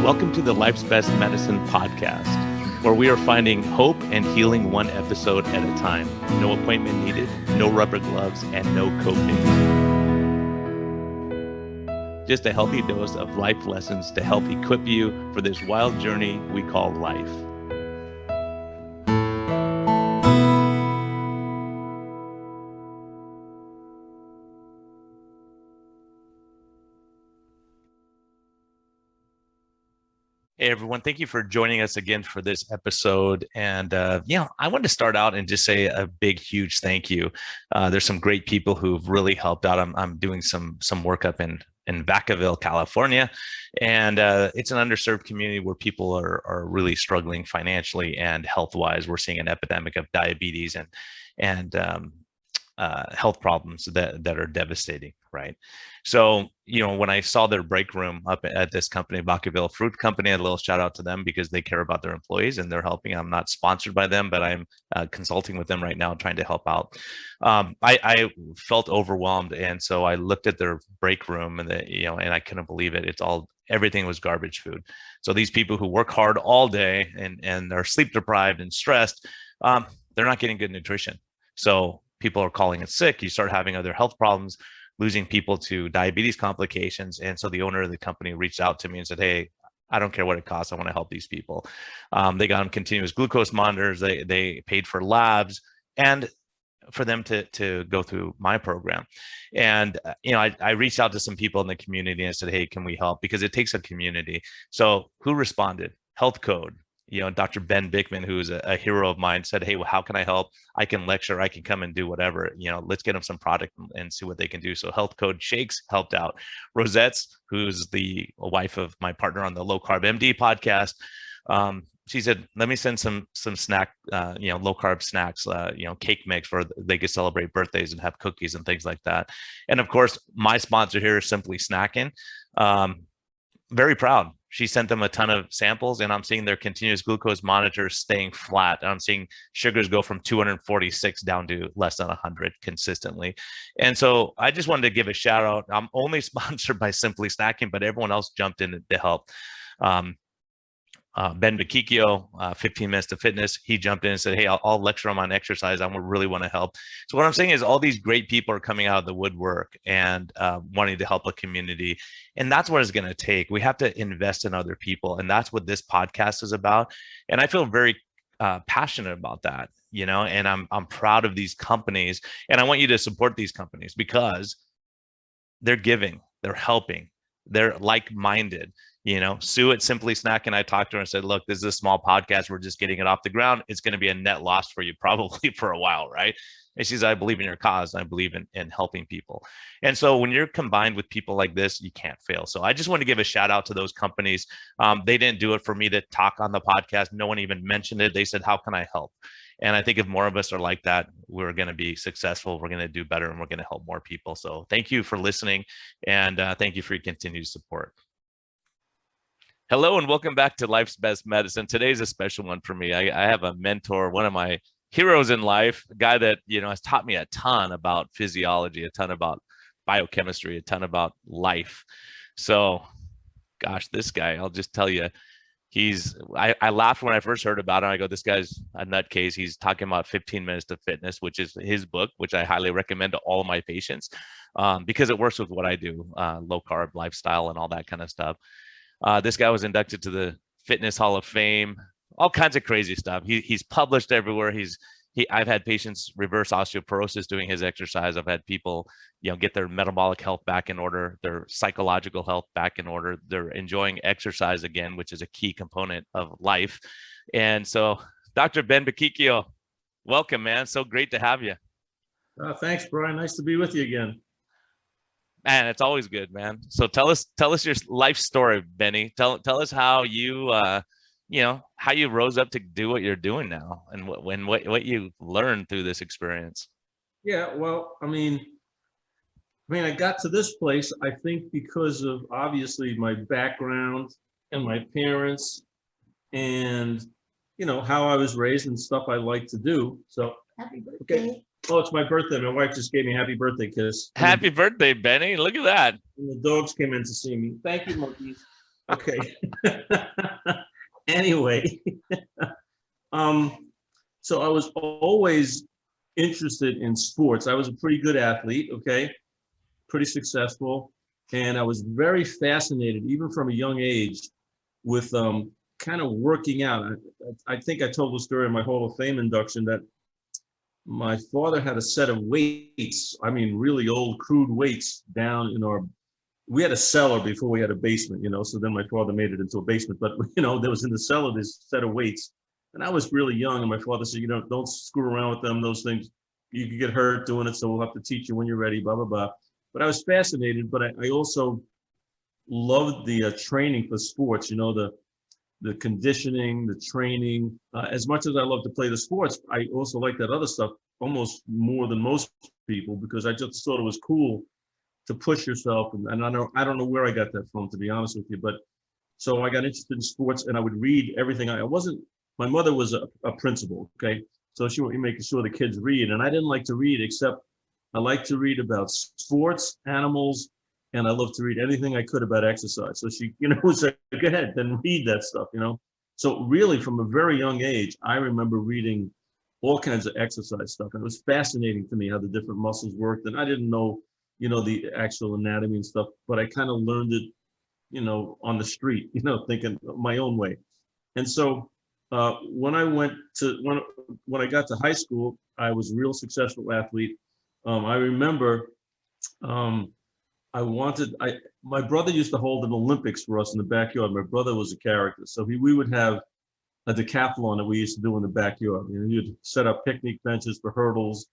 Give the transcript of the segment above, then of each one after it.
Welcome to the Life's Best Medicine podcast, where we are finding hope and healing one episode at a time. No appointment needed, no rubber gloves, and no coping. Just a healthy dose of life lessons to help equip you for this wild journey we call life. Hey everyone, thank you for joining us again for this episode. And I wanted to start out and just say a big, huge thank you. There's some great people who've really helped out. I'm doing some work up in Vacaville, California, and it's an underserved community where people are really struggling financially and health-wise. We're seeing an epidemic of diabetes and health problems that are devastating, right? So, when I saw their break room up at this company, Bocchicchio Fruit Company, a little shout out to them because they care about their employees and they're helping. I'm not sponsored by them, but I'm consulting with them right now, trying to help out. I felt overwhelmed, and so I looked at their break room, and and I couldn't believe it. Everything was garbage food. So these people who work hard all day and are sleep deprived and stressed, they're not getting good nutrition. So people are calling it sick. You start having other health problems, losing people to diabetes complications. And so the owner of the company reached out to me and said, hey, I don't care what it costs. I want to help these people. They got them continuous glucose monitors. They paid for labs and for them to go through my program. And, I reached out to some people in the community and said, hey, can we help? Because it takes a community. So who responded? Health Code. Dr. Ben Bickman, who's a hero of mine, said, hey, well, how can I help? I can lecture, I can come and do whatever, let's get them some product and see what they can do. So Health Code Shakes helped out. Rosette's, who's the wife of my partner on the Low Carb MD podcast, she said, let me send some snack, low carb snacks, cake mix where they could celebrate birthdays and have cookies and things like that. And of course, my sponsor here is Simply Snacking. Very proud. She sent them a ton of samples, and I'm seeing their continuous glucose monitors staying flat. And I'm seeing sugars go from 246 down to less than 100 consistently. And so I just wanted to give a shout out. I'm only sponsored by Simply Snacking, but everyone else jumped in to help. Ben Bocchicchio, 15 Minutes to Fitness, he jumped in and said, hey, I'll lecture them on exercise. I really want to help. So what I'm saying is all these great people are coming out of the woodwork and wanting to help a community. And that's what it's going to take. We have to invest in other people. And that's what this podcast is about. And I feel very passionate about that, and I'm proud of these companies. And I want you to support these companies because they're giving, they're helping, they're like-minded. Sue at Simply Snack and I talked to her and said, look, this is a small podcast. We're just getting it off the ground. It's going to be a net loss for you probably for a while, right? And she says, I believe in your cause. I believe in helping people. And so when you're combined with people like this, you can't fail. So I just want to give a shout out to those companies. They didn't do it for me to talk on the podcast. No one even mentioned it. They said, how can I help? And I think if more of us are like that, we're going to be successful. We're going to do better and we're going to help more people. So thank you for listening. And thank you for your continued support. Hello and welcome back to Life's Best Medicine. Today's a special one for me. I have a mentor, one of my heroes in life, a guy that has taught me a ton about physiology, a ton about biochemistry, a ton about life. So, gosh, this guy, I'll just tell you, I laughed when I first heard about him. I go, this guy's a nutcase. He's talking about 15 Minutes to Fitness, which is his book, which I highly recommend to all of my patients because it works with what I do, low carb lifestyle and all that kind of stuff. This guy was inducted to the Fitness Hall of Fame, all kinds of crazy stuff. He's published everywhere. I've had patients reverse osteoporosis doing his exercise. I've had people, get their metabolic health back in order, their psychological health back in order. They're enjoying exercise again, which is a key component of life. And so, Dr. Ben Bocchicchio, welcome, man. So great to have you. Thanks, Brian. Nice to be with you again. Man, it's always good, man. So tell us your life story, Benny. Tell us how you, how you rose up to do what you're doing now, and what you learned through this experience. Yeah, well, I got to this place, I think, because of obviously my background and my parents, and how I was raised and stuff I like to do. So happy birthday. Okay. Oh, it's my birthday. My wife just gave me a happy birthday kiss. Happy birthday, Benny. Look at that. And the dogs came in to see me. Thank you, monkeys. Okay. Anyway, um, so I was always interested in sports. I was a pretty good athlete, okay, pretty successful, and I was very fascinated, even from a young age, with kind of working out. I think I told the story in my Hall of Fame induction that my father had a set of weights. I mean, really old, crude weights down in our. We had a cellar before we had a basement, you know. So then my father made it into a basement. But you know, there was in the cellar this set of weights, and I was really young. And my father said, you know, don't screw around with them. Those things, you could get hurt doing it. So we'll have to teach you when you're ready. Blah blah blah. But I was fascinated. But I also loved the training for sports. You know, the conditioning, the training. As much as I love to play the sports, I also like that other stuff almost more than most people because I just thought it was cool to push yourself. And I don't know where I got that from, to be honest with you. But so I got interested in sports and I would read everything. I wasn't, my mother was a principal, okay? So she would make sure the kids read. And I didn't like to read, except I like to read about sports, animals, and I love to read anything I could about exercise. So she, you know, was like, go ahead, then read that stuff, you know? So really from a very young age, I remember reading all kinds of exercise stuff. And it was fascinating to me how the different muscles worked. And I didn't know, you know, the actual anatomy and stuff, but I kind of learned it, you know, on the street, you know, thinking my own way. And so when I went to, when I got to high school, I was a real successful athlete. I remember my brother used to hold an Olympics for us in the backyard. My brother was a character. So we would have a decathlon that we used to do in the backyard. You know, you'd set up picnic benches for hurdles,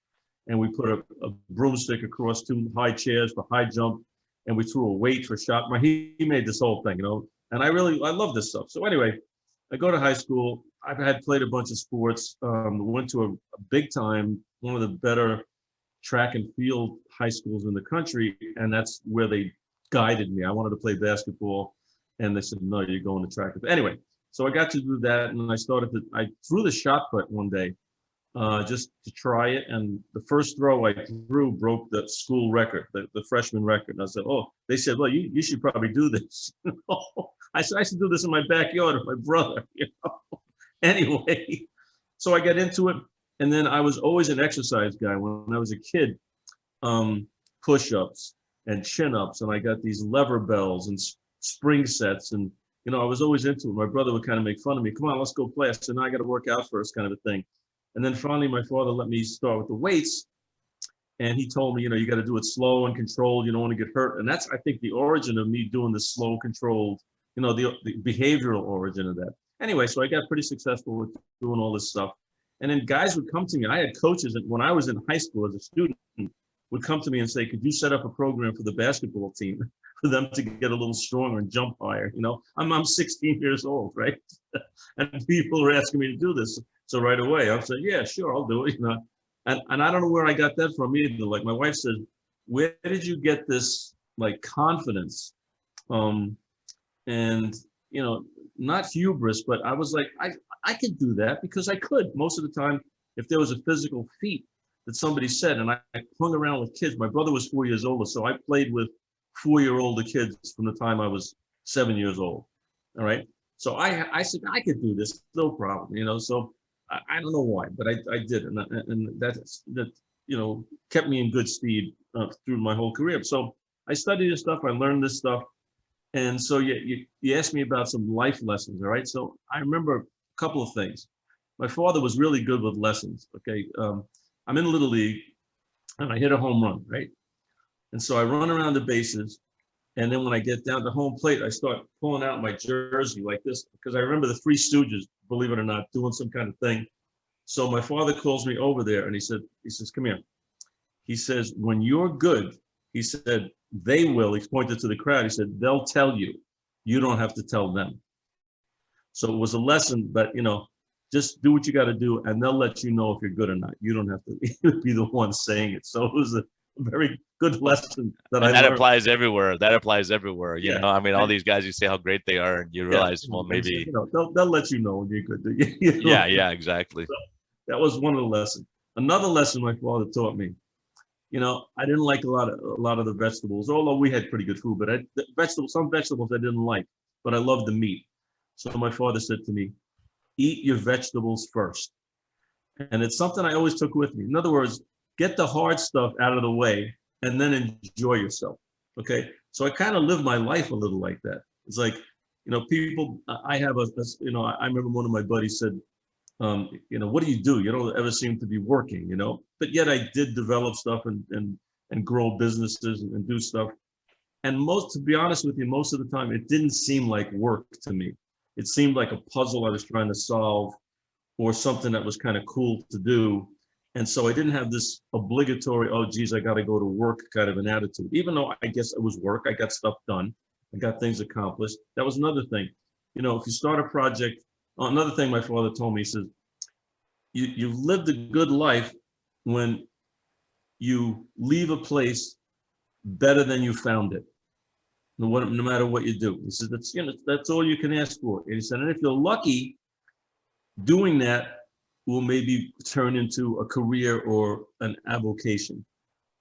and we put a broomstick across two high chairs for high jump, and we threw a weight for shot. He made this whole thing, you know, and I love this stuff. So anyway, I go to high school. I had played a bunch of sports, went to a big time, one of the better track and field high schools in the country, and that's where they guided me. I wanted to play basketball, and they said, no, you're going to track. Anyway, so I got to do that, and I threw the shot put one day, just to try it. And the first throw I threw broke the school record, the freshman record. And I said, oh, they said, well, you should probably do this. I said, I should do this in my backyard with my brother. You know? Anyway, so I got into it. And then I was always an exercise guy. When I was a kid, push-ups and chin-ups, and I got these lever bells and spring sets. And, you know, I was always into it. My brother would kind of make fun of me. Come on, let's go play. I said, no, I got to work out first, kind of a thing. And then finally, my father let me start with the weights. And he told me, you know, you got to do it slow and controlled. You don't want to get hurt. And that's, I think, the origin of me doing the slow, controlled, you know, the behavioral origin of that. Anyway, so I got pretty successful with doing all this stuff. And then guys would come to me. I had coaches that when I was in high school as a student would come to me and say, could you set up a program for the basketball team for them to get a little stronger and jump higher? You know, I'm 16 years old, right? And people were asking me to do this. So right away, I'm saying, yeah, sure, I'll do it. You know, and I don't know where I got that from either. Like my wife said, where did you get this like confidence? And you know, not hubris, but I was like, I could do that because I could. Most of the time, if there was a physical feat that somebody said, and I hung around with kids. My brother was 4 years older, so I played with 4-year-older kids from the time I was 7 years old. All right. So I said, I could do this, no problem, you know. So I don't know why, but I did. And that, you know, kept me in good stead through my whole career. So I studied this stuff, I learned this stuff. And so you asked me about some life lessons, all right? So I remember a couple of things. My father was really good with lessons, okay? I'm in Little League, and I hit a home run, right? And so I run around the bases, and then when I get down to home plate, I start pulling out my jersey like this, because I remember the Three Stooges, believe it or not, doing some kind of thing. So my father calls me over there, and he says, come here. He says, when you're good, he said, they will, he pointed to the crowd, he said, they'll tell you. You don't have to tell them. So it was a lesson that, you know, just do what you got to do, and they'll let you know if you're good or not. You don't have to be the one saying it. So it was a very good lesson that I learned. That applies everywhere. That applies everywhere. You know, I mean, all these guys, you say how great they are, and you realize, well, maybe. You know, they'll let you know when you're good. You know? Yeah, exactly. So that was one of the lessons. Another lesson my father taught me. You know, I didn't like a lot of the vegetables, although we had pretty good food. But some vegetables I didn't like. but I love the meat. So my father said to me, eat your vegetables first. And it's something I always took with me. In other words, get the hard stuff out of the way and then enjoy yourself. Okay. So I kind of live my life a little like that. It's like, people, I have I remember one of my buddies said, what do? You don't ever seem to be working, but yet I did develop stuff and grow businesses and do stuff. And to be honest with you, most of the time, it didn't seem like work to me. It seemed like a puzzle I was trying to solve or something that was kind of cool to do. And so I didn't have this obligatory, oh, geez, I got to go to work kind of an attitude, even though I guess it was work. I got stuff done. I got things accomplished. That was another thing. If you start a project, another thing my father told me, he says, you've lived a good life when you leave a place better than you found it, no matter what you do. He says, that's all you can ask for. And he said, and if you're lucky, doing that will maybe turn into a career or an avocation.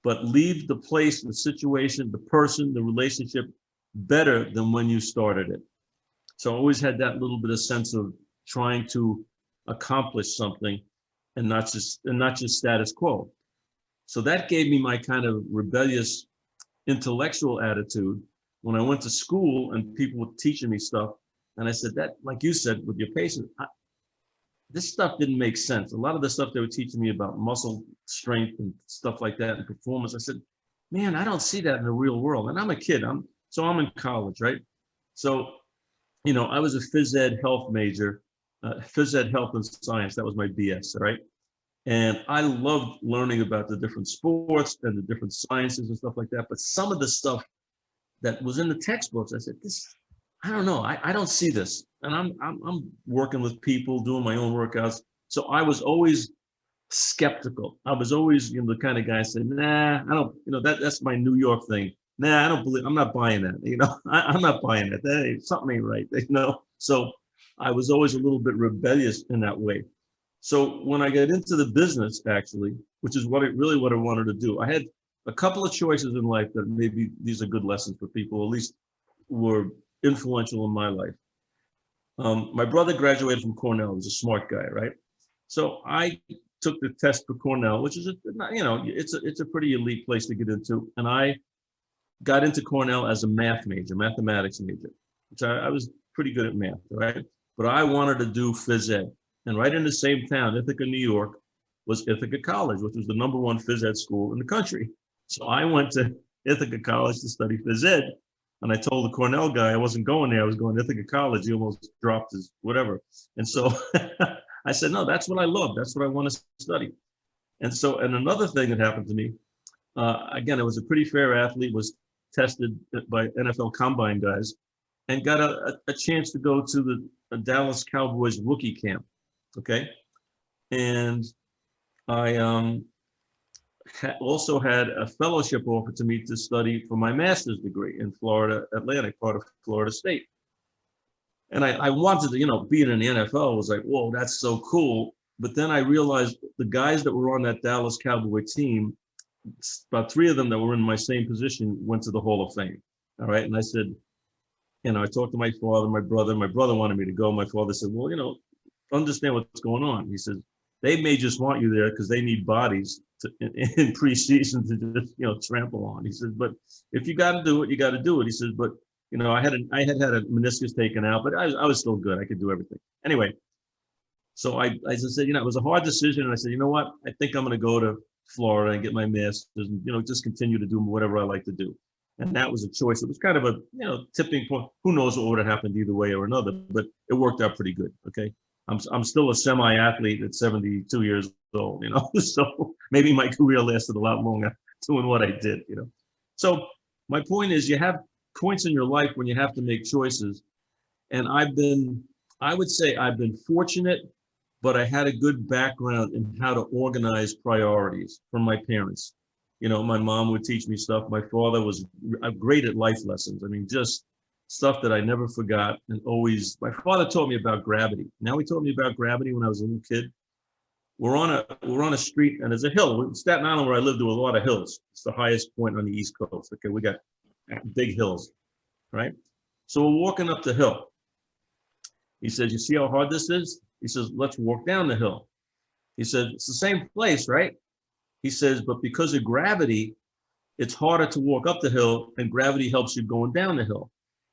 But leave the place, the situation, the person, the relationship better than when you started it. So I always had that little bit of sense of trying to accomplish something and not just status quo. So that gave me my kind of rebellious intellectual attitude when I went to school and people were teaching me stuff. And I said that, like you said, with your patient, this stuff didn't make sense. A lot of the stuff they were teaching me about muscle strength and stuff like that and performance, I said, man, I don't see that in the real world. And I'm a kid, I'm in college, right? So, I was a phys ed health major, phys ed health and science. That was my BS, right? And I loved learning about the different sports and the different sciences and stuff like that. But some of the stuff that was in the textbooks, I said, I don't know. I don't see this. And I'm working with people, doing my own workouts. So I was always skeptical. I was always, the kind of guy saying, nah, I don't, that's my New York thing. Nah, I don't believe, I'm not buying that. I'm not buying that. Something ain't right, So I was always a little bit rebellious in that way. So when I got into the business, actually, which is what I wanted to do, I had a couple of choices in life that maybe these are good lessons for people, at least were influential in my life. My brother graduated from Cornell. He was a smart guy, right? So I took the test for Cornell, which is, it's a pretty elite place to get into. And I got into Cornell as a mathematics major, which I was pretty good at math, right? But I wanted to do phys ed. And right in the same town, Ithaca, New York, was Ithaca College, which was the #1 phys ed school in the country. So I went to Ithaca College to study phys ed. And I told the Cornell guy I wasn't going there. I was going to Ithaca College. He almost dropped his whatever. And so I said, no, that's what I love. That's what I want to study. And another thing that happened to me, again, I was a pretty fair athlete, was tested by NFL combine guys, and got a chance to go to the Dallas Cowboys rookie camp. Okay. And I also had a fellowship offered to me to study for my master's degree in Florida Atlantic, part of Florida State. And I wanted to, being in the NFL was like, whoa, that's so cool. But then I realized the guys that were on that Dallas Cowboy team, about 3 of them that were in my same position went to the Hall of Fame. All right. And I said, I talked to my father, my brother. My brother wanted me to go. My father said, well, understand what's going on. He says, they may just want you there because they need bodies in preseason to just, trample on. He says, but if you got to do it, you got to do it. He says, but, I had had a meniscus taken out, but I was still good. I could do everything. Anyway, so I just said, it was a hard decision. And I said, you know what? I think I'm going to go to Florida and get my master's and, just continue to do whatever I like to do. And that was a choice. It was kind of a, tipping point. Who knows what would have happened either way or another, but it worked out pretty good. Okay. I'm still a semi-athlete at 72 years old, so maybe my career lasted a lot longer doing what I did, So my point is you have points in your life when you have to make choices. And I would say I've been fortunate, but I had a good background in how to organize priorities from my parents. My mom would teach me stuff. My father was great at life lessons. I mean, just stuff that I never forgot and always, my father taught me about gravity. Now he taught me about gravity when I was a little kid. We're on a street and there's a hill. In Staten Island where I live, there were a lot of hills. It's the highest point on the East Coast. Okay, we got big hills, right? So we're walking up the hill. He says, you see how hard this is? He says, let's walk down the hill. He said, it's the same place, right? He says, but because of gravity, it's harder to walk up the hill, and gravity helps you going down the hill.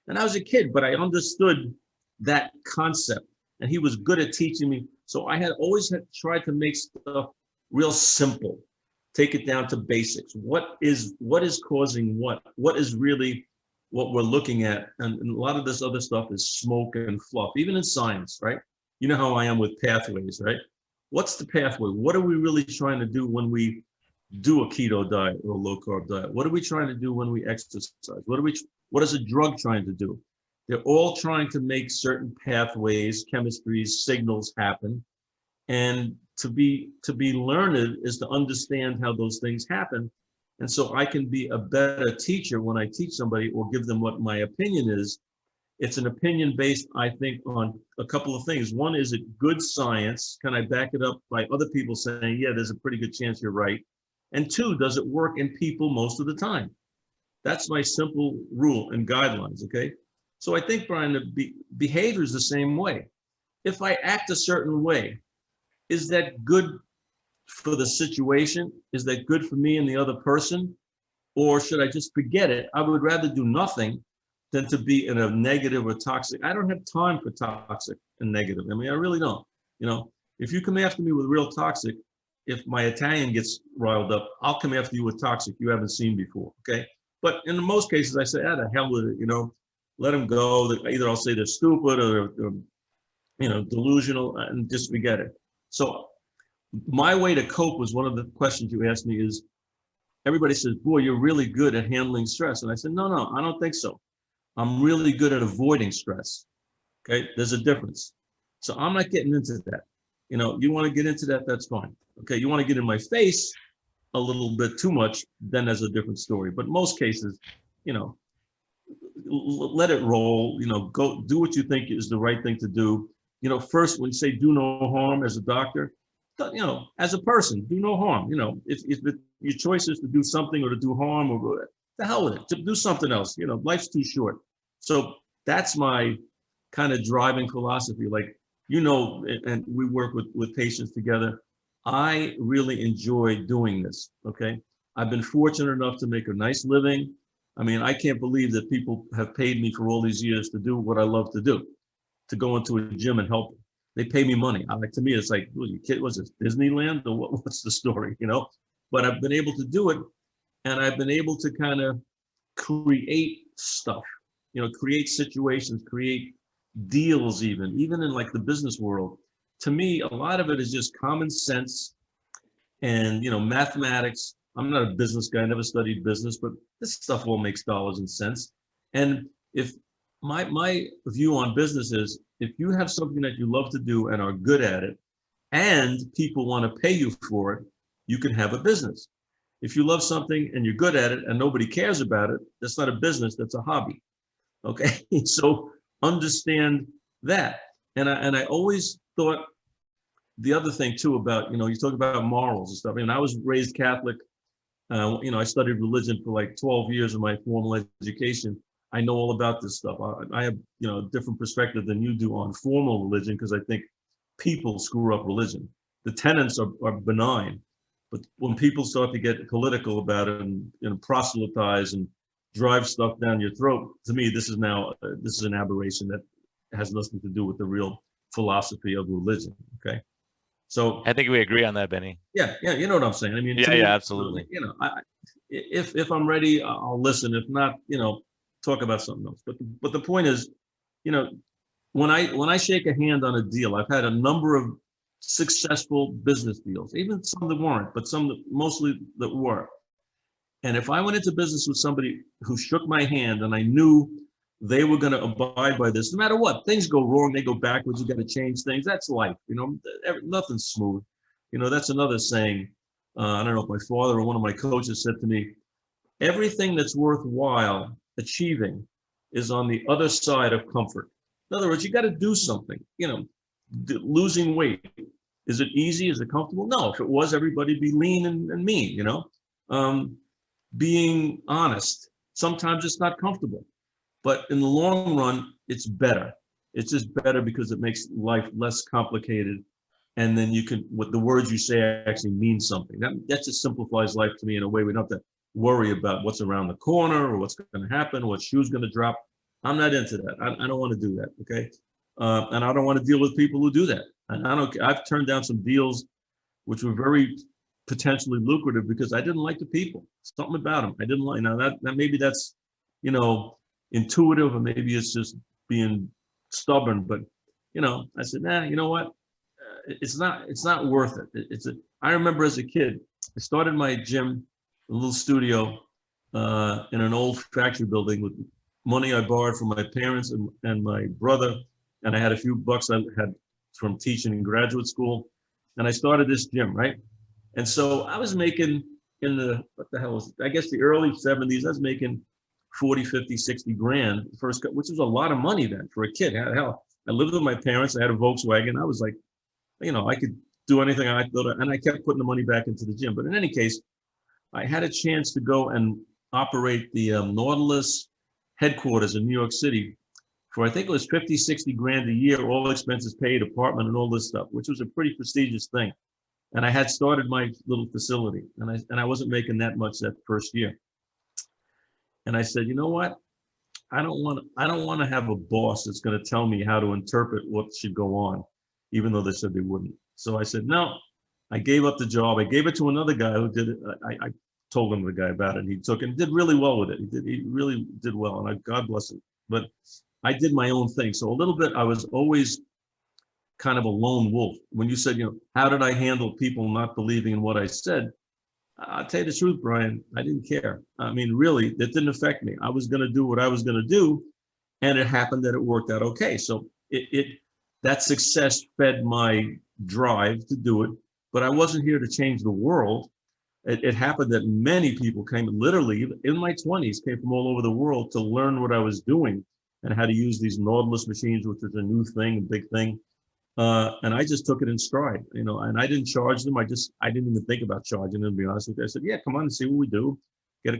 And I was a kid, but I understood that concept, and he was good at teaching me. So I had always tried to make stuff real simple, take it down to basics. What is causing what? What is really what we're looking at? And a lot of this other stuff is smoke and fluff, even in science, right? You know how I am with pathways, right? What's the pathway? What are we really trying to do when we do a keto diet or a low carb diet? What are we trying to do when we exercise? What is a drug trying to do? They're all trying to make certain pathways, chemistries, signals happen. And to be learned is to understand how those things happen. And so I can be a better teacher when I teach somebody or give them what my opinion is. It's an opinion based, I think, on a couple of things. One, is it good science? Can I back it up by other people saying, yeah, there's a pretty good chance you're right? And two, does it work in people most of the time? That's my simple rule and guidelines, okay? So I think, Brian, the behavior is the same way. If I act a certain way, is that good for the situation? Is that good for me and the other person? Or should I just forget it? I would rather do nothing than to be in a negative or toxic. I don't have time for toxic and negative. I mean, I really don't. You know, if you come after me with real toxic, if my Italian gets riled up, I'll come after you with toxic you haven't seen before, okay? But in most cases, I say, the hell with it, you know, let them go. Either I'll say they're stupid or you know, delusional, and just forget it. So my way to cope was one of the questions you asked me is, everybody says, boy, you're really good at handling stress. And I said, no, I don't think so. I'm really good at avoiding stress. Okay, there's a difference. So I'm not getting into that. You know, you want to get into that, that's fine. Okay, you want to get in my face a little bit too much, then there's a different story. But most cases, you know, let it roll, you know, go do what you think is the right thing to do. You know, first, when you say do no harm as a doctor, you know, as a person, do no harm. You know, if your choice is to do something or to do harm, or the hell with it, to do something else. You know, life's too short. So that's my kind of driving philosophy. Like, you know, and we work with patients together. I really enjoy doing this, okay? I've been fortunate enough to make a nice living. I mean, I can't believe that people have paid me for all these years to do what I love to do, to go into a gym and help them. They pay me money. To me, it's like, well, you kid, what's this, Disneyland? Or what's the story, you know? But I've been able to do it, and I've been able to kind of create stuff, you know, create situations, create deals, even in like the business world. To me, a lot of it is just common sense and, you know, mathematics. I'm not a business guy, I never studied business, but this stuff all makes dollars and cents. And if my view on business is, if you have something that you love to do and are good at it, and people want to pay you for it, you can have a business. If you love something and you're good at it and nobody cares about it, that's not a business, that's a hobby. Okay, so understand that. And I always thought the other thing too about, you know, you talk about morals and stuff. I mean, I was raised Catholic. You know, I studied religion for like 12 years of my formal education. I know all about this stuff. I have, you know, a different perspective than you do on formal religion, because I think people screw up religion. The tenets are benign, but when people start to get political about it and, you know, proselytize and drive stuff down your throat, to me, this is an aberration that has nothing to do with the real philosophy of religion. Okay, so I think we agree on that, Benny. yeah, you know what I'm saying. I mean, yeah, absolutely. You know, if I'm ready, I'll listen. If not, you know, talk about something else. But the point is, you know, when I shake a hand on a deal, I've had a number of successful business deals, even some that weren't, but some that mostly that were. And if I went into business with somebody who shook my hand and I knew they were going to abide by this, no matter what, things go wrong, they go backwards, you got to change things. That's life, you know, nothing's smooth. You know, that's another saying. I don't know if my father or one of my coaches said to me, everything that's worthwhile achieving is on the other side of comfort. In other words, you got to do something, you know, losing weight. Is it easy? Is it comfortable? No, if it was, everybody'd be lean and mean, you know. Being honest, sometimes it's not comfortable. But in the long run, it's better. It's just better because it makes life less complicated. And then you can, what the words you say actually mean something. That just simplifies life to me in a way we don't have to worry about what's around the corner or what's going to happen, what shoe's going to drop. I'm not into that. I don't want to do that. Okay. And I don't want to deal with people who do that. And I've turned down some deals which were very potentially lucrative because I didn't like the people. Something about them I didn't like. Now that maybe that's, you know, intuitive, or maybe it's just being stubborn. But I said, nah, you know what? It's not worth it. I remember as a kid, I started my gym, a little studio, in an old factory building with money I borrowed from my parents and my brother, and I had a few bucks I had from teaching in graduate school, and I started this gym, right? And so I was making in the, what the hell was it? I guess the early 70s, I was making 40, 50, 60 grand first, which was a lot of money then for a kid. Hell, I lived with my parents. I had a Volkswagen. I was like, I could do anything I thought, and I kept putting the money back into the gym. But in any case, I had a chance to go and operate the Nautilus headquarters in New York City for, I think it was 50, 60 grand a year, all expenses paid, apartment and all this stuff, which was a pretty prestigious thing. And I had started my little facility, and I wasn't making that much that first year. And I said, you know what? I don't want to have a boss that's going to tell me how to interpret what should go on, even though they said they wouldn't. So I said, no. I gave up the job. I gave it to another guy who did it. I told him the guy about it, and he took it and did really well with it. He really did well, and God bless him. But I did my own thing. So a little bit, I was always kind of a lone wolf. When you said, how did I handle people not believing in what I said? I'll tell you the truth, Brian, I didn't care. I mean, really, that didn't affect me. I was going to do what I was going to do, and it happened that it worked out okay. So that success fed my drive to do it, but I wasn't here to change the world. It happened that many people came, literally in my 20s, came from all over the world to learn what I was doing and how to use these Nautilus machines, which is a new thing, a big thing. And I just took it in stride, and I didn't charge them. I didn't even think about charging them, to be honest with you. I said, yeah, come on and see what we do.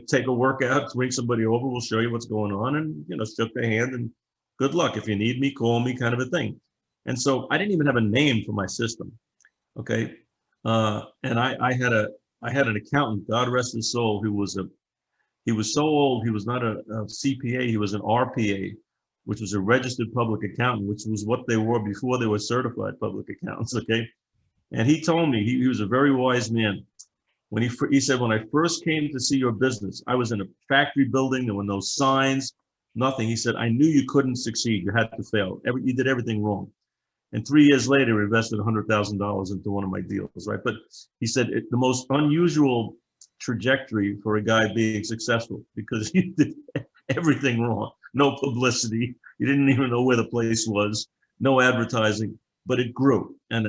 Take a workout, bring somebody over, we'll show you what's going on, and, shook their hand, and good luck. If you need me, call me, kind of a thing. And so I didn't even have a name for my system. Okay. And I had an accountant, God rest his soul, he was so old, he was not a CPA, he was an RPA, which was a registered public accountant, which was what they were before they were certified public accountants, okay? And he told me, he was a very wise man. When he said, when I first came to see your business, I was in a factory building, there were no signs, nothing. He said, I knew you couldn't succeed, you had to fail. You did everything wrong. And 3 years later, we invested $100,000 into one of my deals, right? But he said the most unusual trajectory for a guy being successful, because he did everything wrong. No publicity. You didn't even know where the place was. No advertising, but it grew. And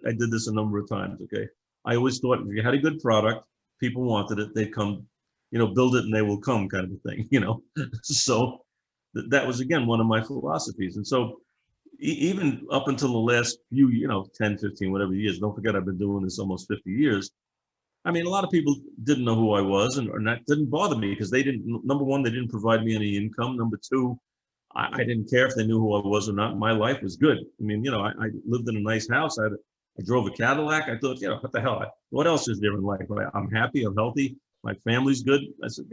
I did this a number of times, okay? I always thought if you had a good product, people wanted it, they'd come, build it and they will come, kind of a thing, So that was, again, one of my philosophies. And so even up until the last few, 10, 15, whatever years, don't forget I've been doing this almost 50 years. I mean, a lot of people didn't know who I was, and that didn't bother me because they didn't, number one, they didn't provide me any income. Number two, I didn't care if they knew who I was or not. My life was good. I mean, I lived in a nice house. I drove a Cadillac. I thought, what the hell? What else is there in life? I'm happy. I'm healthy. My family's good. I said,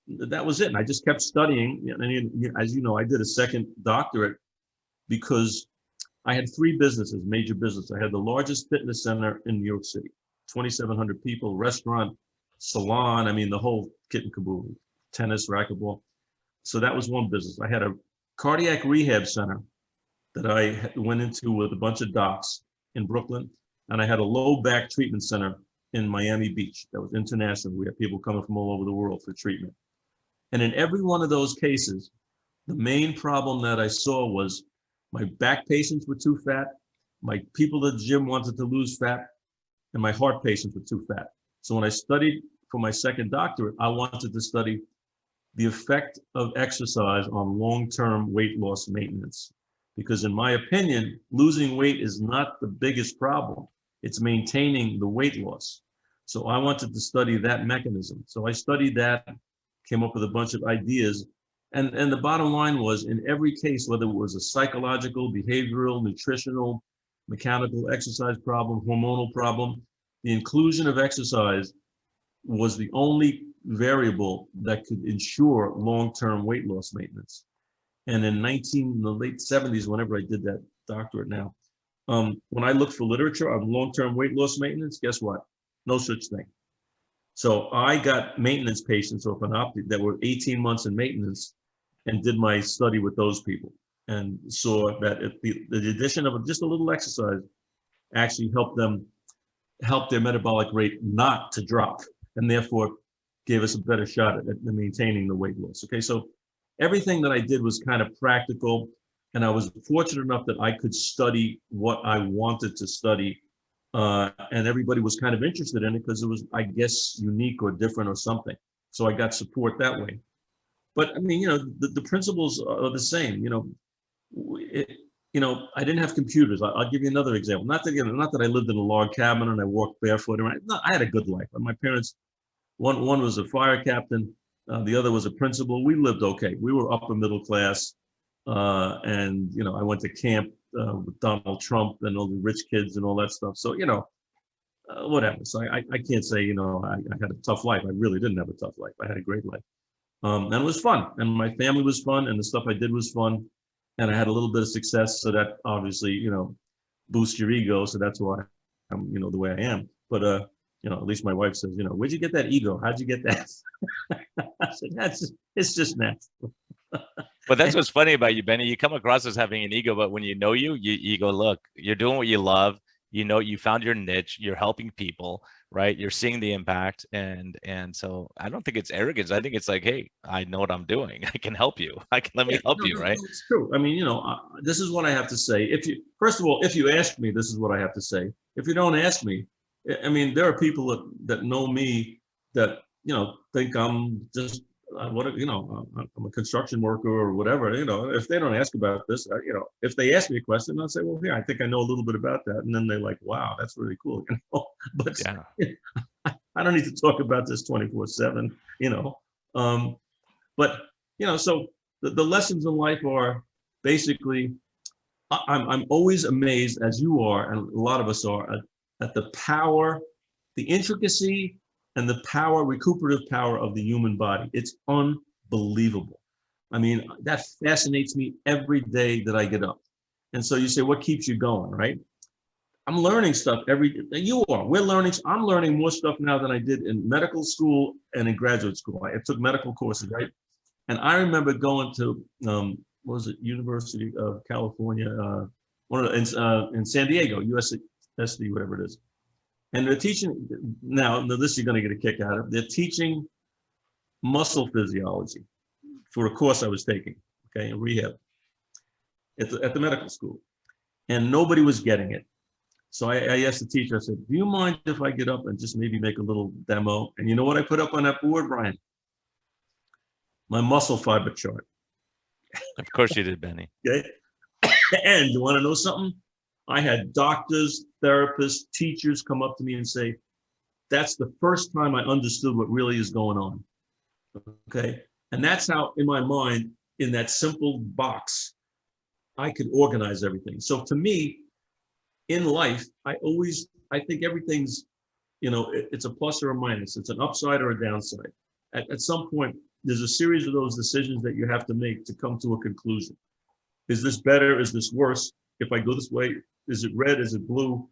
that was it. And I just kept studying. And as you know, I did a second doctorate because I had 3 businesses, major business. I had the largest fitness center in New York City, 2,700 people, restaurant, salon. I mean, the whole kit and caboodle, tennis, racquetball. So that was one business. I had a cardiac rehab center that I went into with a bunch of docs in Brooklyn. And I had a low back treatment center in Miami Beach that was international. We had people coming from all over the world for treatment. And in every one of those cases, the main problem that I saw was my back patients were too fat, my people at the gym wanted to lose fat, and my heart patients were too fat. So when I studied for my second doctorate, I wanted to study the effect of exercise on long-term weight loss maintenance. Because in my opinion, losing weight is not the biggest problem. It's maintaining the weight loss. So I wanted to study that mechanism. So I studied that, came up with a bunch of ideas. And the bottom line was, in every case, whether it was a psychological, behavioral, nutritional, mechanical, exercise problem, hormonal problem, the inclusion of exercise was the only variable that could ensure long-term weight loss maintenance. And in the late 70s, whenever I did that doctorate now, when I looked for literature on long-term weight loss maintenance, guess what? No such thing. So I got maintenance patients off an optic that were 18 months in maintenance and did my study with those people and saw that the addition of just a little exercise actually help their metabolic rate not to drop, and therefore gave us a better shot at maintaining the weight loss. Okay, so everything that I did was kind of practical, and I was fortunate enough that I could study what I wanted to study, and everybody was kind of interested in it because it was, I guess, unique or different or something. So I got support that way. But I mean, the principles are the same. I didn't have computers. I'll give you another example. Not that I lived in a log cabin and I walked barefoot around. No, I had a good life. My parents, one was a fire captain, the other was a principal. We lived okay. We were upper middle class, and I went to camp with Donald Trump and all the rich kids and all that stuff. So whatever. So I can't say I had a tough life. I really didn't have a tough life. I had a great life. And it was fun, and my family was fun, and the stuff I did was fun, and I had a little bit of success, so that obviously boosts your ego, so that's why I'm the way I am. But at least my wife says, where'd you get that ego? How'd you get that? I said, it's just natural. But that's what's funny about you, Benny. You come across as having an ego, but when you know you go, look, you're doing what you love. You found your niche. You're helping people, right? You're seeing the impact, and so I don't think it's arrogance. I think it's like, hey, I know what I'm doing. I can help you. Let me help you, right? No, it's true. I mean, this is what I have to say. First of all, if you ask me, this is what I have to say. If you don't ask me, I mean, there are people that know me that think I'm just I'm a construction worker or whatever. If they don't ask about this, if they ask me a question, I'll say, well, yeah, I think I know a little bit about that, and then they're like, wow, that's really cool. But yeah. I don't need to talk about this 24/7. But so the lessons in life are basically, I'm always amazed, as you are, and a lot of us are, at the power, the intricacy, and the recuperative power of the human body. It's unbelievable. I mean, that fascinates me every day that I get up. And so you say, what keeps you going, right? I'm learning stuff every day. I'm learning more stuff now than I did in medical school and in graduate school. I took medical courses, right? And I remember going to, University of California, in San Diego, USC, whatever it is. And they're teaching, now this you're going to get a kick out of, they're teaching muscle physiology for a course I was taking, okay, in rehab at the medical school. And nobody was getting it. So I asked the teacher, I said, do you mind if I get up and just maybe make a little demo? And you know what I put up on that board, Brian? My muscle fiber chart. Of course you did, Benny. Okay. And you want to know something? I had doctors, therapists, teachers come up to me and say, that's the first time I understood what really is going on. Okay. And that's how, in my mind, in that simple box, I could organize everything. So to me, in life, I think everything's, it's a plus or a minus. It's an upside or a downside. At some point, there's a series of those decisions that you have to make to come to a conclusion. Is this better? Is this worse? If I go this way, is it red? Is it blue?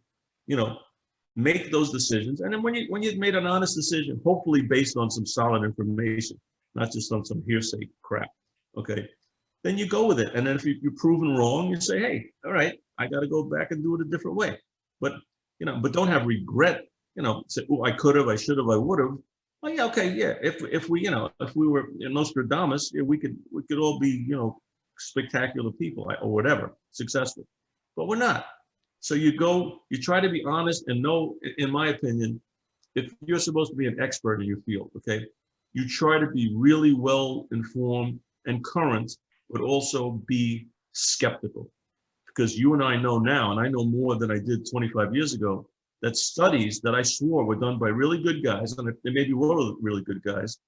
Make those decisions. And then when you've made an honest decision, hopefully based on some solid information, not just on some hearsay crap, okay, then you go with it. And then if you're proven wrong, you say, hey, all right, I got to go back and do it a different way. But don't have regret, say, oh, I could have, I should have, I would have. Oh yeah, okay, yeah. If we were Nostradamus, yeah, we could all be, spectacular people or whatever, successful. But we're not. So you try to be honest and know, in my opinion, if you're supposed to be an expert in your field, okay, you try to be really well informed and current, but also be skeptical. Because you and I know now, and I know more than I did 25 years ago, that studies that I swore were done by really good guys, and they maybe were really good guys,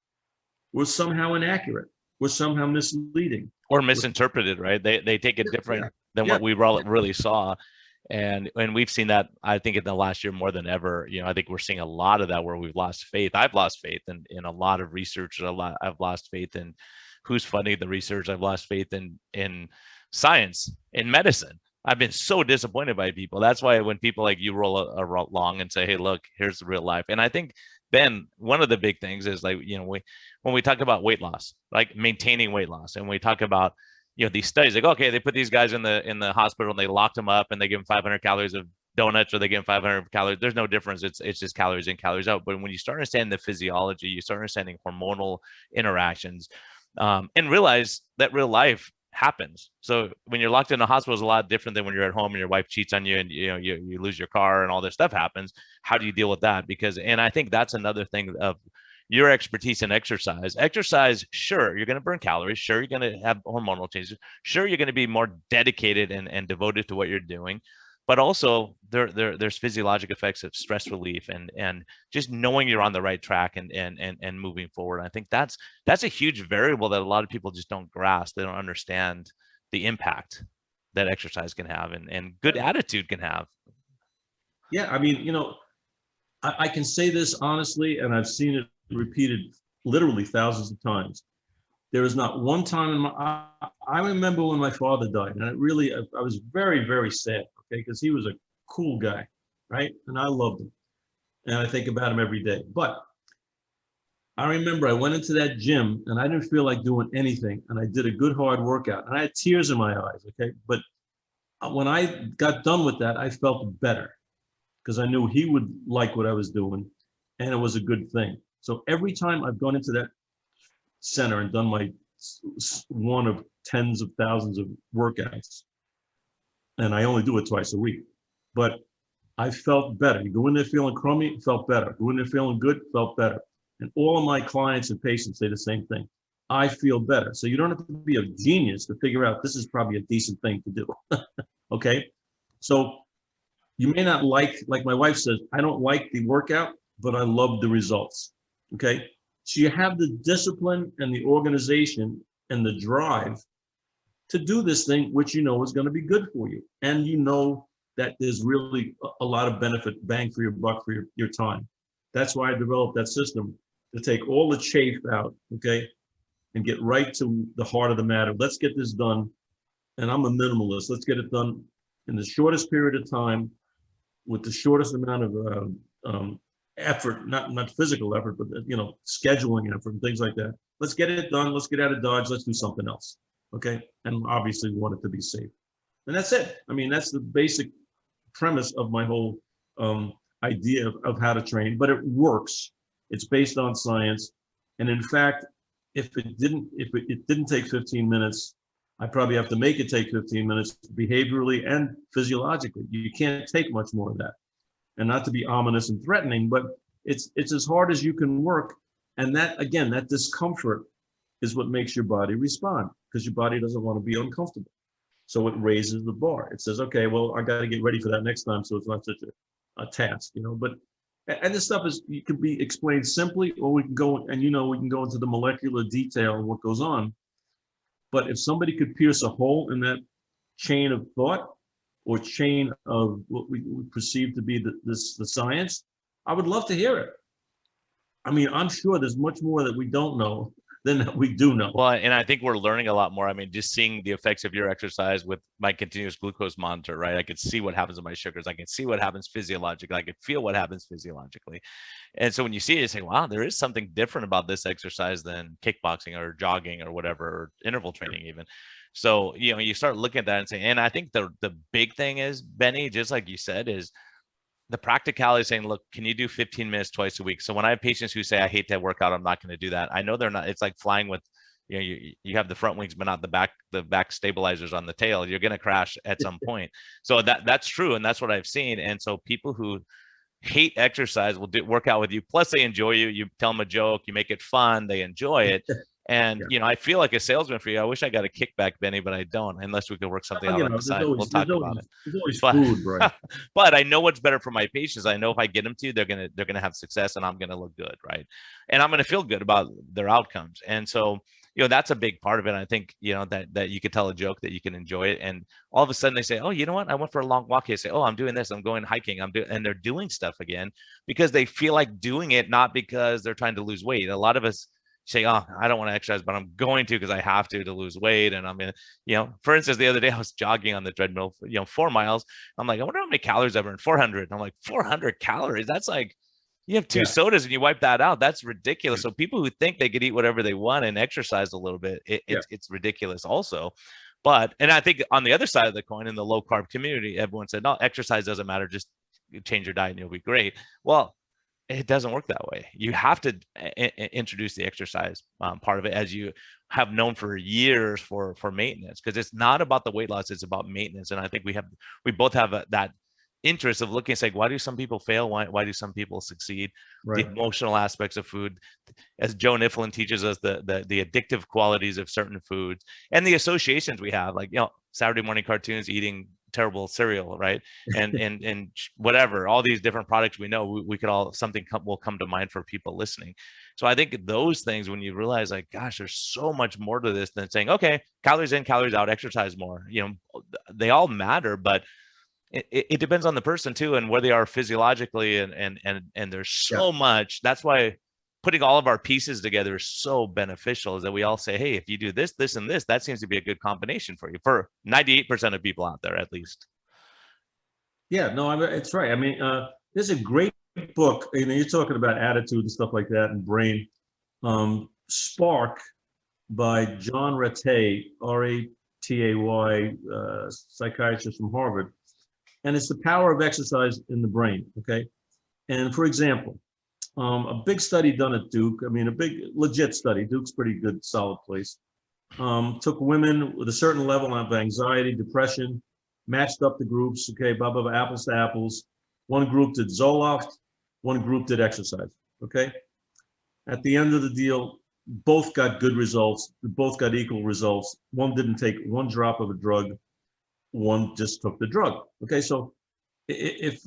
were somehow inaccurate. were somehow misleading or misinterpreted, right? They take it different yeah than yeah what we really saw. And we've seen that, I think, in the last year more than ever. I think we're seeing a lot of that where we've lost faith. I've lost faith in a lot of research. I've lost faith in who's funding the research. I've lost faith in science, in medicine. I've been so disappointed by people. That's why when people like you roll along and say, "Hey, look, here's the real life," and I think, Ben, one of the big things is like, when we talk about weight loss, like maintaining weight loss, and we talk about these studies, like, okay, they put these guys in the hospital and they locked them up and they give them 500 calories of donuts, or they give them 500 calories. There's no difference. It's just calories in, calories out. But when you start understanding the physiology, you start understanding hormonal interactions, and realize that real life happens. So when you're locked in a hospital, is a lot different than when you're at home and your wife cheats on you, and you lose your car and all this stuff happens. How do you deal with that? And I think that's another thing of your expertise in exercise. Sure, you're going to burn calories. Sure, you're going to have hormonal changes. Sure, you're going to be more dedicated and devoted to what you're doing. But also there's physiological effects of stress relief and just knowing you're on the right track and moving forward. I think that's a huge variable that a lot of people just don't grasp. They don't understand the impact that exercise can have and good attitude can have. yeah I mean, I can say this honestly, and I've seen it repeated literally thousands of times. There is not one time in I remember when my father died, and I was very, very sad, okay, because he was a cool guy, right? And I loved him. And I think about him every day. But I remember I went into that gym and I didn't feel like doing anything. And I did a good hard workout and I had tears in my eyes, okay? But when I got done with that, I felt better because I knew he would like what I was doing and it was a good thing. So every time I've gone into that center and done my one of tens of thousands of workouts, and I only do it twice a week, but I felt better. You go in there feeling crummy, felt better. Go in there feeling good, felt better. And all of my clients and patients say the same thing. I feel better. So you don't have to be a genius to figure out this is probably a decent thing to do. Okay. So you may not like my wife says, I don't like the workout, but I love the results. Okay. So you have the discipline and the organization and the drive to do this thing, which is going to be good for you. And that there's really a lot of benefit, bang for your buck for your time. That's why I developed that system to take all the chafe out, okay, and get right to the heart of the matter. Let's get this done. And I'm a minimalist. Let's get it done in the shortest period of time with the shortest amount of effort, not physical effort, but scheduling effort and things like that. Let's get it done. Let's get out of Dodge. Let's do something else. Okay. And obviously we want it to be safe. And that's it. I mean, that's the basic premise of my whole idea of how to train, but it works. It's based on science. And in fact, if it didn't take 15 minutes, I probably have to make it take 15 minutes behaviorally and physiologically. You can't take much more of that. And not to be ominous and threatening, but it's as hard as you can work. And that, again, that discomfort is what makes your body respond, because your body doesn't want to be uncomfortable. So it raises the bar. It says, okay, well, I got to get ready for that next time, so it's not such a task, But and this stuff you can be explained simply, or we can go and we can go into the molecular detail and what goes on. But if somebody could pierce a hole in that chain of thought or chain of what we perceive to be the science, I would love to hear it. I mean, I'm sure there's much more that we don't know than we do know. Well, and I think we're learning a lot more. I mean, just seeing the effects of your exercise with my continuous glucose monitor, right? I could see what happens with my sugars. I can see what happens physiologically. I could feel what happens physiologically. And so when you see it, you say, wow, there is something different about this exercise than kickboxing or jogging or whatever, or interval training even. So, you start looking at that and saying, and I think the big thing is, Benny, just like you said, is the practicality saying, look, can you do 15 minutes twice a week? So when I have patients who say, I hate that workout, I'm not going to do that. I know they're not, it's like flying with, you have the front wings, but not the back stabilizers on the tail. You're going to crash at some point. So that's true. And that's what I've seen. And so people who hate exercise will work out with you. Plus they enjoy you. You tell them a joke, you make it fun. They enjoy it. And, I feel like a salesman for you. I wish I got a kickback, Benny, but I don't, unless we could work something out on the side. We'll talk about it. There's always food, right? But I know what's better for my patients. I know if I get them to, they're going to have success and I'm going to look good. Right. And I'm going to feel good about their outcomes. And so that's a big part of it. I think, that you could tell a joke, that you can enjoy it. And all of a sudden they say, oh, you know what? I went for a long walk. They say, oh, I'm doing this. I'm going hiking. And they're doing stuff again because they feel like doing it, not because they're trying to lose weight. A lot of us say, oh, I don't want to exercise, but I'm going to because I have to lose weight. And I'm going to, for instance, the other day I was jogging on the treadmill, 4 miles. I'm like, I wonder how many calories I burned. 400. I'm like, 400 calories. That's like, you have two sodas and you wipe that out. That's ridiculous. So people who think they could eat whatever they want and exercise a little bit, it's ridiculous also. And I think on the other side of the coin, in the low carb community, everyone said, no, exercise doesn't matter. Just change your diet and you'll be great. Well, it doesn't work that way. You have to introduce the exercise part of it, as you have known for years, for maintenance, because it's not about the weight loss, it's about maintenance. And I think we both have that interest of looking and saying, why do some people fail? Why do some people succeed? Right. The emotional aspects of food, as Joe Niflin teaches us, the addictive qualities of certain foods, and the associations we have, like, Saturday morning cartoons, eating terrible cereal, right? And whatever, all these different products we know, we could all, something will come to mind for people listening. So I think those things, when you realize, like, gosh, there's so much more to this than saying, okay, calories in, calories out, exercise more, they all matter, but it depends on the person too, and where they are physiologically, and there's so much. That's why putting all of our pieces together is so beneficial, is that we all say, hey, if you do this, this, and this, that seems to be a good combination for you, for 98% of people out there, at least. Yeah, no, it's right. I mean, there's a great book, you're talking about attitude and stuff like that, and brain. S.Ma.R.T by John Ratay, R-A-T-A-Y, psychiatrist from Harvard. And it's the power of exercise in the brain, okay? And for example, a big study done at Duke, a big legit study, Duke's pretty good, solid place, took women with a certain level of anxiety, depression, matched up the groups, okay, blah, blah, blah, apples to apples. One group did Zoloft, one group did exercise, okay? At the end of the deal, both got good results, both got equal results. One didn't take one drop of a drug, one just took the drug. Okay, so if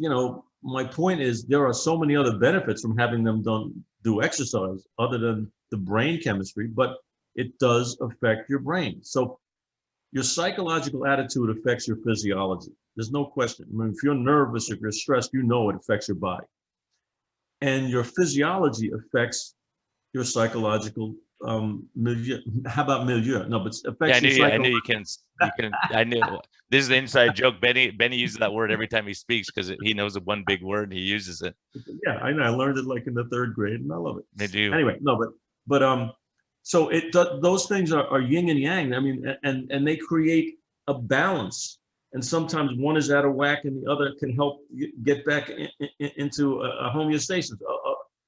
my point is, there are so many other benefits from having them do exercise other than the brain chemistry, but it does affect your brain. So your psychological attitude affects your physiology. There's no question. If you're nervous, if you're stressed, it affects your body. And your physiology affects your psychological milieu. How about milieu? No, but affects I knew you can. I knew this is the inside joke. Benny uses that word every time he speaks because he knows the one big word and he uses it. Yeah, I know. I learned it like in the 3rd grade, and I love it. They do. Anyway, no, but so those things are yin and yang. And they create a balance. And sometimes one is out of whack, and the other can help get back into a homeostasis,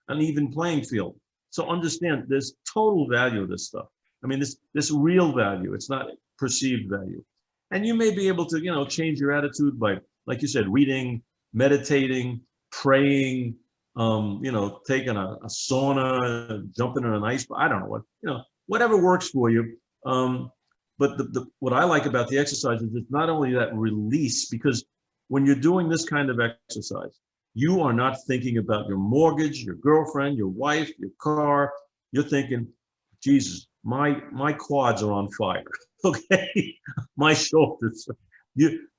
an even playing field. So understand, there's total value of this stuff. This real value. It's not perceived value. And you may be able to, change your attitude by, like you said, reading, meditating, praying, taking a sauna, jumping in an ice. I don't know whatever works for you. But what I like about the exercise is it's not only that release, because when you're doing this kind of exercise, you are not thinking about your mortgage, your girlfriend, your wife, your car. You're thinking, Jesus, my quads are on fire. Okay, my shoulders.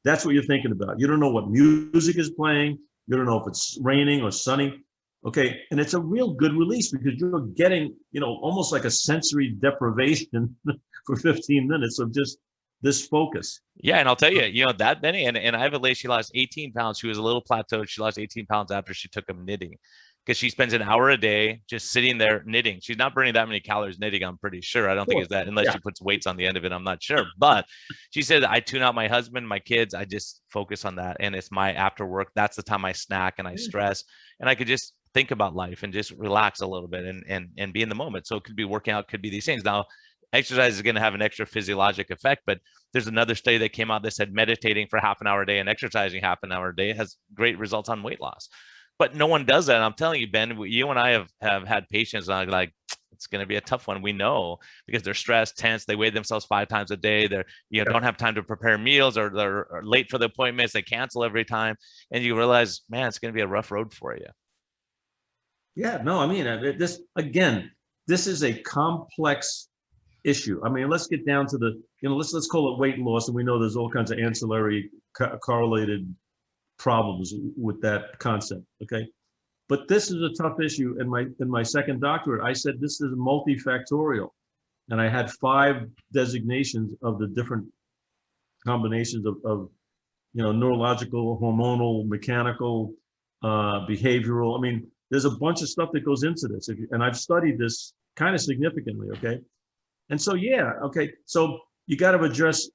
That's what you're thinking about. You don't know what music is playing. You don't know if it's raining or sunny. Okay, and it's a real good release because you're getting, almost like a sensory deprivation for 15 minutes of just this focus. Yeah, and I'll tell you, that Benny, and I have a lady, she lost 18 pounds. She was a little plateaued. She lost 18 pounds after she took up knitting, because she spends an hour a day just sitting there knitting. She's not burning that many calories knitting, I'm pretty sure. I don't think it's that, unless she puts weights on the end of it. I'm not sure. But she said, I tune out my husband, my kids. I just focus on that. And it's my after work. That's the time I snack and I stress. And I could just think about life and just relax a little bit and be in the moment. So it could be working out, could be these things. Now, exercise is going to have an extra physiologic effect, but there's another study that came out that said meditating for half an hour a day and exercising half an hour a day has great results on weight loss. But no one does that. And I'm telling you, Ben, you and I have had patients like, it's going to be a tough one. We know, because they're stressed, tense. They weigh themselves 5 times a day. They're, don't have time to prepare meals, or they're late for the appointments. They cancel every time. And you realize, man, it's going to be a rough road for you. Yeah, no, this is a complex issue. I mean, let's get down to the, let's call it weight loss, and we know there's all kinds of ancillary correlated problems with that concept. Okay, but this is a tough issue. In my second doctorate, I said this is multifactorial, and I had 5 designations of the different combinations of neurological, hormonal, mechanical, behavioral. I mean, there's a bunch of stuff that goes into this, and I've studied this kind of significantly. Okay, and so yeah, okay, so you got to address,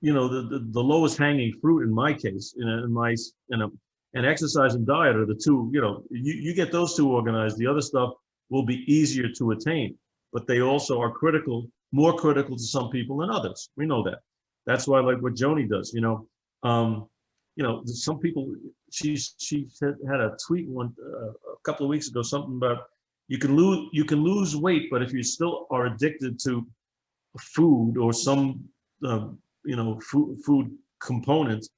the lowest hanging fruit in my case, and exercise and diet are the two. You get those two organized, the other stuff will be easier to attain, but they also are more critical to some people than others. We know that. That's why, like what Joni does, some people, she had a tweet a couple of weeks ago, something about you can lose weight, but if you still are addicted to food or some food components,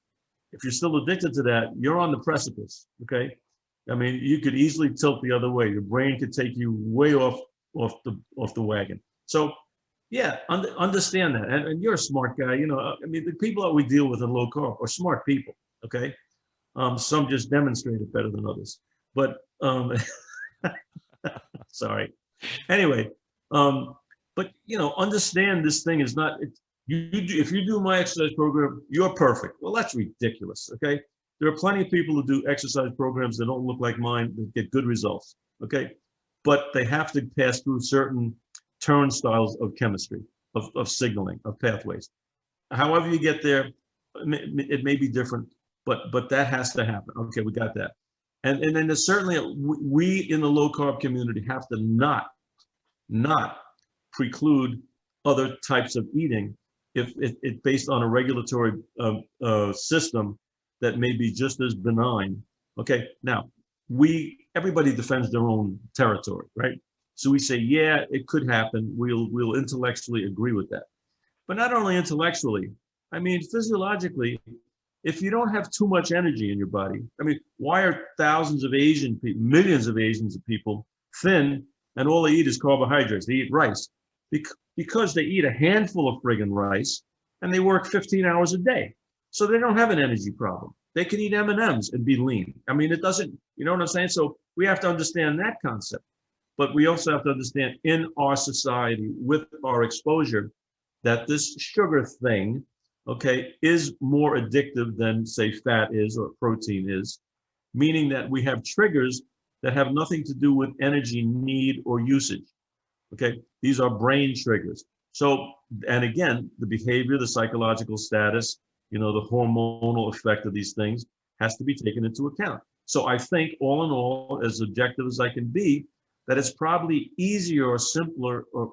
if you're still addicted to that, you're on the precipice. Okay, I mean, you could easily tilt the other way. Your brain could take you way off the wagon. So yeah, understand that, and you're a smart guy. I mean, the people that we deal with in low carb are smart people. Okay, some just demonstrate it better than others, but sorry. Anyway, but understand this thing is not. If you do my exercise program, you're perfect. Well, that's ridiculous. Okay, there are plenty of people who do exercise programs that don't look like mine that get good results. Okay, but they have to pass through certain turnstiles of chemistry, of signaling, of pathways. However you get there, it may be different, but that has to happen. Okay, we got that. And then there's certainly, we in the low carb community have to not preclude other types of eating if it's based on a regulatory system that may be just as benign. Okay, now everybody defends their own territory, right? So we say, yeah, it could happen. We'll intellectually agree with that. But not only intellectually, I mean, physiologically, if you don't have too much energy in your body, I mean, why are thousands of Asian people, millions of Asians people thin, and all they eat is carbohydrates? They eat rice because they eat a handful of friggin' rice and they work 15 hours a day. So they don't have an energy problem. They can eat M&Ms and be lean. I mean, it doesn't, you know what I'm saying? So we have to understand that concept. But we also have to understand in our society with our exposure that this sugar thing, okay, is more addictive than, say, fat is or protein is, meaning that we have triggers that have nothing to do with energy need or usage. Okay, these are brain triggers. So, and again, the behavior, the psychological status, the hormonal effect of these things has to be taken into account. So I think all in all, as objective as I can be, that it's probably easier or simpler or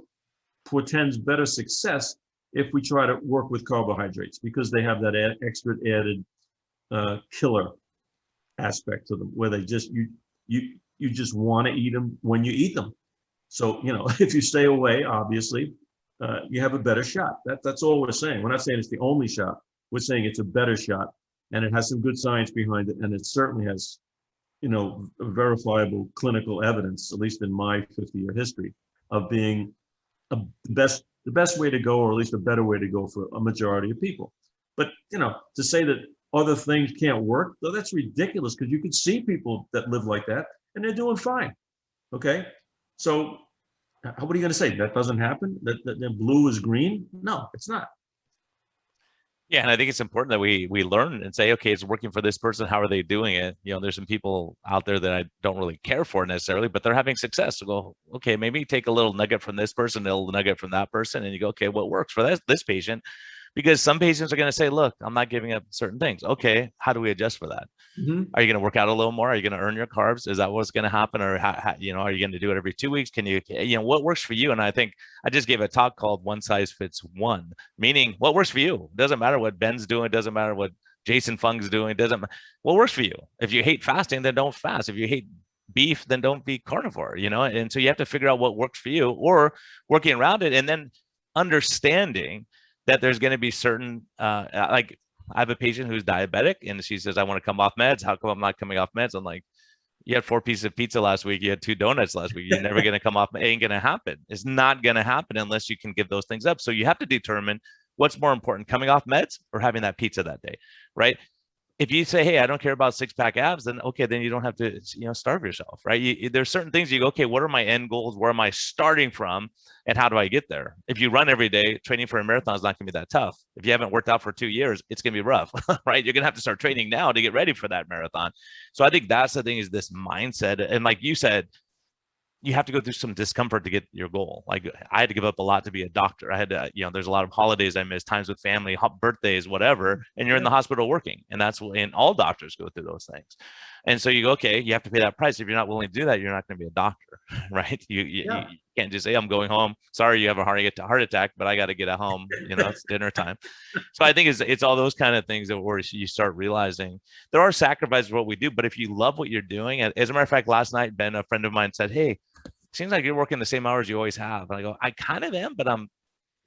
portends better success if we try to work with carbohydrates, because they have that extra added killer aspect to them, where they just you just want to eat them when you eat them. So if you stay away, obviously, you have a better shot. That's all we're saying. We're not saying it's the only shot. We're saying it's a better shot, and it has some good science behind it, and it certainly has verifiable clinical evidence, at least in my 50-year history, of being the best way to go, or at least a better way to go for a majority of people. But to say that other things can't work, though, that's ridiculous, because you can see people that live like that and they're doing fine. Okay, so what are you going to say? That doesn't happen? That blue is green? No, it's not. Yeah, and I think it's important that we learn and say, okay, it's working for this person. How are they doing it? There's some people out there that I don't really care for necessarily, but they're having success. So go, okay, maybe take a little nugget from this person, a little nugget from that person, and you go, okay, what works for this patient? Because some patients are going to say, look, I'm not giving up certain things. Okay, how do we adjust for that? Mm-hmm. Are you going to work out a little more? Are you going to earn your carbs? Is that what's going to happen? Or are you going to do it every 2 weeks? Can you, what works for you? And I think I just gave a talk called One Size Fits One, meaning what works for you. It doesn't matter what Ben's doing. It doesn't matter what Jason Fung's doing. It doesn't. What works for you? If you hate fasting, then don't fast. If you hate beef, then don't be carnivore. And so you have to figure out what works for you, or working around it, and then understanding that there's going to be certain, like I have a patient who's diabetic, and she says, I want to come off meds. How come I'm not coming off meds? I'm like, You had 4 pieces of pizza last week. You had 2 donuts last week. You're never going to come off. It ain't going to happen. It's not going to happen unless you can give those things up. So you have to determine what's more important, coming off meds or having that pizza that day, right? If you say, hey, I don't care about 6-pack abs, then okay, then you don't have to, starve yourself, right? There's certain things you go, okay, what are my end goals? Where am I starting from? And how do I get there? If you run every day, training for a marathon is not going to be that tough. If you haven't worked out for 2 years, it's going to be rough, right? You're going to have to start training now to get ready for that marathon. So I think that's the thing, is this mindset. And like you said, you have to go through some discomfort to get your goal. Like I had to give up a lot to be a doctor. I had to, there's a lot of holidays I missed, times with family, birthdays, whatever, and you're in the hospital working. And and all doctors go through those things. And so you go, okay, you have to pay that price. If you're not willing to do that, you're not going to be a doctor, right? You can't just say, I'm going home. Sorry, you have a heart attack, but I got to get at home. It's dinner time. So I think it's all those kind of things that where you start realizing there are sacrifices for what we do. But if you love what you're doing, as a matter of fact, last night, Ben, a friend of mine, said, hey, seems like you're working the same hours you always have. And I go, I kind of am, but I'm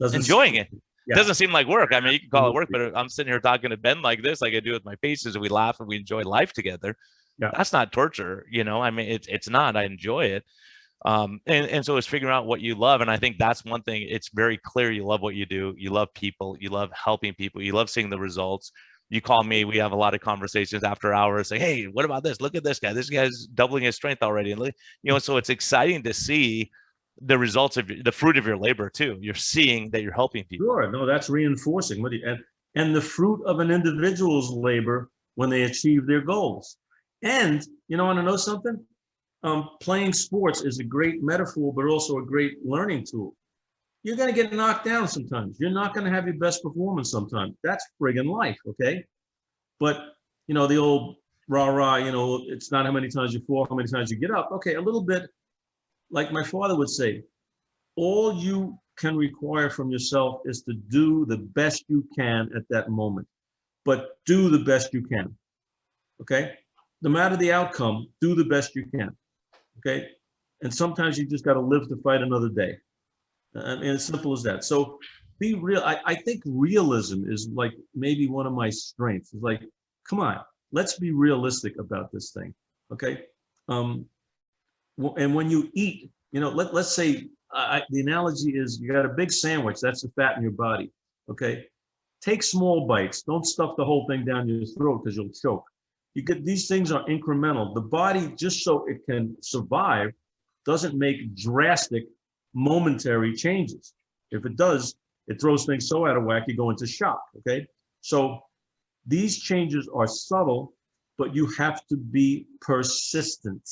enjoying it. It doesn't seem like work. I mean, you can call it work, but I'm sitting here talking to Ben like this, like I do with my patients, and we laugh and we enjoy life together. Yeah. That's not torture, I mean, it's not. I enjoy it. And so it's figuring out what you love. And I think that's one thing. It's very clear you love what you do. You love people. You love helping people. You love seeing the results. You call me, we have a lot of conversations after hours, say, hey, what about this? Look at this guy. This guy's doubling his strength already. And, so it's exciting to see the results of the fruit of your labor too. You're seeing that you're helping people. Sure. No, that's reinforcing. And the fruit of an individual's labor when they achieve their goals. And, want to know something? Playing sports is a great metaphor, but also a great learning tool. You're going to get knocked down sometimes. You're not going to have your best performance sometimes. That's friggin' life, okay? But, the old rah-rah, it's not how many times you fall, how many times you get up. Okay, a little bit, like my father would say, all you can require from yourself is to do the best you can at that moment. But do the best you can, okay? No matter the outcome, do the best you can, okay? And sometimes you just got to live to fight another day. And as simple as that. So be real. I think realism is like maybe one of my strengths. It's like, come on, let's be realistic about this thing. Okay. And when you eat, let's say the analogy is you got a big sandwich. That's the fat in your body. Okay. Take small bites. Don't stuff the whole thing down your throat because you'll choke. These things are incremental. The body, just so it can survive, doesn't make drastic momentary changes. If it does, it throws things so out of whack, you go into shock, okay? So these changes are subtle, but you have to be persistent.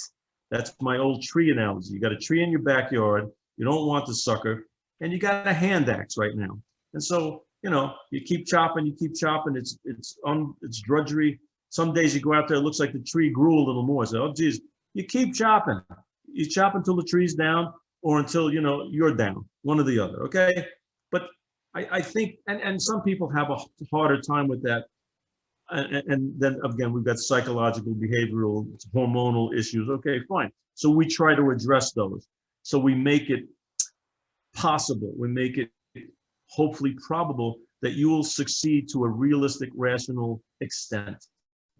That's my old tree analogy. You got a tree in your backyard, you don't want the sucker, and you got a hand axe right now. And so, you keep chopping, it's drudgery. Some days you go out there, it looks like the tree grew a little more. So, oh geez, you keep chopping. You chop until the tree's down, or until, you're down, one or the other, okay? But I think, and some people have a harder time with that. And then again, we've got psychological, behavioral, hormonal issues. Okay, fine. So we try to address those. So we make it possible. We make it hopefully probable that you will succeed to a realistic, rational extent.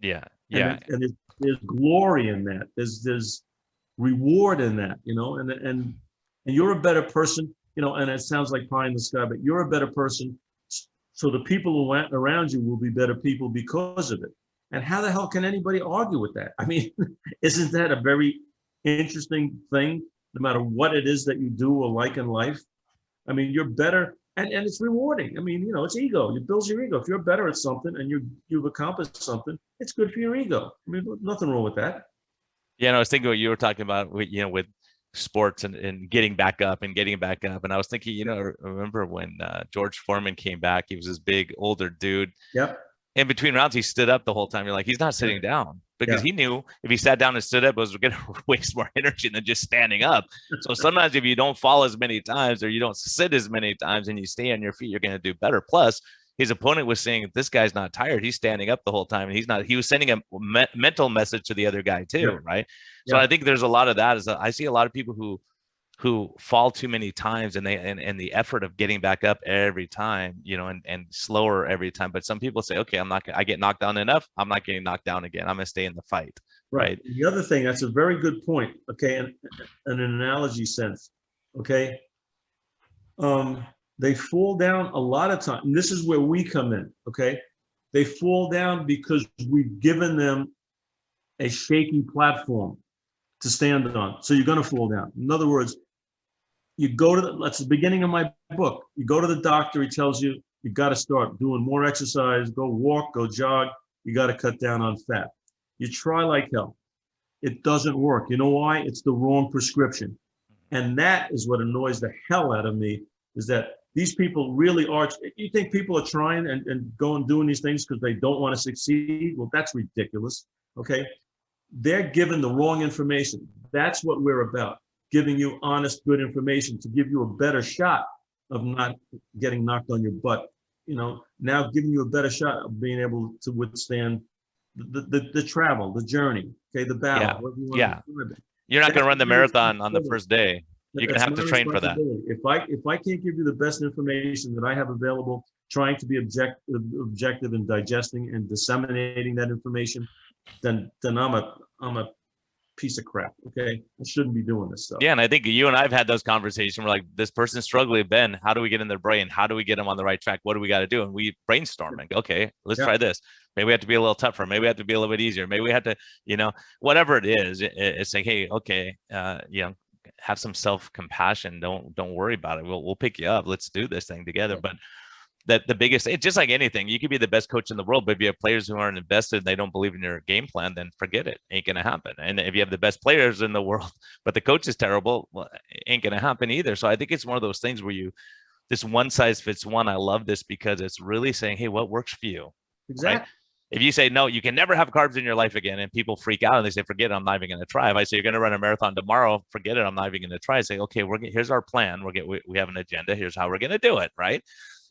Yeah. And there's glory in that. There's reward in that, and you're a better person, and it sounds like pie in the sky, but you're a better person. So the people around you will be better people because of it. And how the hell can anybody argue with that? I mean, isn't that a very interesting thing, no matter what it is that you do or like in life? I mean, you're better, and it's rewarding. I mean, it's ego. It builds your ego. If you're better at something and you've accomplished something, it's good for your ego. I mean, nothing wrong with that. Yeah, I was thinking what you were talking about with, with sports and getting back up. And I was thinking, I remember when George Foreman came back, he was this big older dude. Yep. In between rounds, he stood up the whole time. You're like, he's not sitting down, because he knew if he sat down and stood up, it was going to waste more energy than just standing up. So sometimes if you don't fall as many times, or you don't sit as many times, and you stay on your feet, you're going to do better. Plus, his opponent was saying, this guy's not tired. He's standing up the whole time, and he was sending a mental message to the other guy too. Right. So I think there's a lot of that. I see a lot of people who who fall too many times, and and the effort of getting back up every time, and slower every time. But some people say, okay, I get knocked down enough, I'm not getting knocked down again, I'm going to stay in the fight. Right. Right. The other thing, that's a very good point. Okay. In an analogy sense. Okay. They fall down a lot of time. And this is where we come in. Okay. They fall down because we've given them a shaky platform to stand on. So you're going to fall down. In other words, you go to that's the beginning of my book. You go to the doctor, he tells you, you got to start doing more exercise, go walk, go jog. You got to cut down on fat. You try like hell. It doesn't work. You know why? It's the wrong prescription. And that is what annoys the hell out of me, is that these people really are. You think people are trying and going doing these things because they don't want to succeed? Well, that's ridiculous. Okay. They're given the wrong information. That's what we're about. Giving you honest, good information to give you a better shot of not getting knocked on your butt. Now giving you a better shot of being able to withstand the travel, the journey, okay, the battle. Yeah. You're not going to run the marathon on the first day. You're going to have to train for that. If I can't give you the best information that I have available, trying to be objective in digesting and disseminating that information, then I'm a piece of crap. Okay, I shouldn't be doing this stuff. Yeah, and I think you and I've had those conversations. We're like, this person's struggling, Ben. How do we get in their brain? How do we get them on the right track? What do we got to do? And we brainstorm and go, okay, let's try this. Maybe we have to be a little tougher. Maybe we have to be a little bit easier. Maybe we have to, whatever it is. It's like, hey, okay, have some self-compassion. Don't worry about it. We'll pick you up. Let's do this thing together. But that the biggest, it's just like anything. You could be the best coach in the world, but if you have players who aren't invested and they don't believe in your game plan, then forget it. Ain't gonna happen. And if you have the best players in the world, but the coach is terrible, well, ain't gonna happen either. So I think it's one of those things where this one size fits one. I love this because it's really saying, hey, what works for you? Exactly. Right? If you say, no, you can never have carbs in your life again, and people freak out and they say, forget it, I'm not even going to try. If I say, you're going to run a marathon tomorrow, forget it, I'm not even going to try. I say, okay, here's our plan. We have an agenda. Here's how we're going to do it. Right.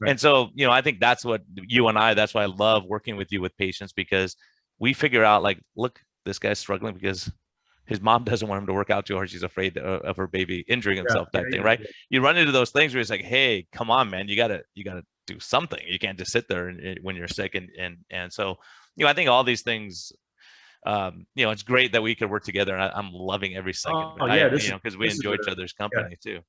And so, I think that's what that's why I love working with you with patients, because we figure out, like, look, this guy's struggling because his mom doesn't want him to work out too hard. She's afraid of her baby injuring himself, type thing. Right. You run into those things where it's like, hey, come on, man, you gotta do something. You can't just sit there when you're sick. And so, I think all these things, it's great that we could work together. And I'm loving every second. Because we enjoy each other's company too.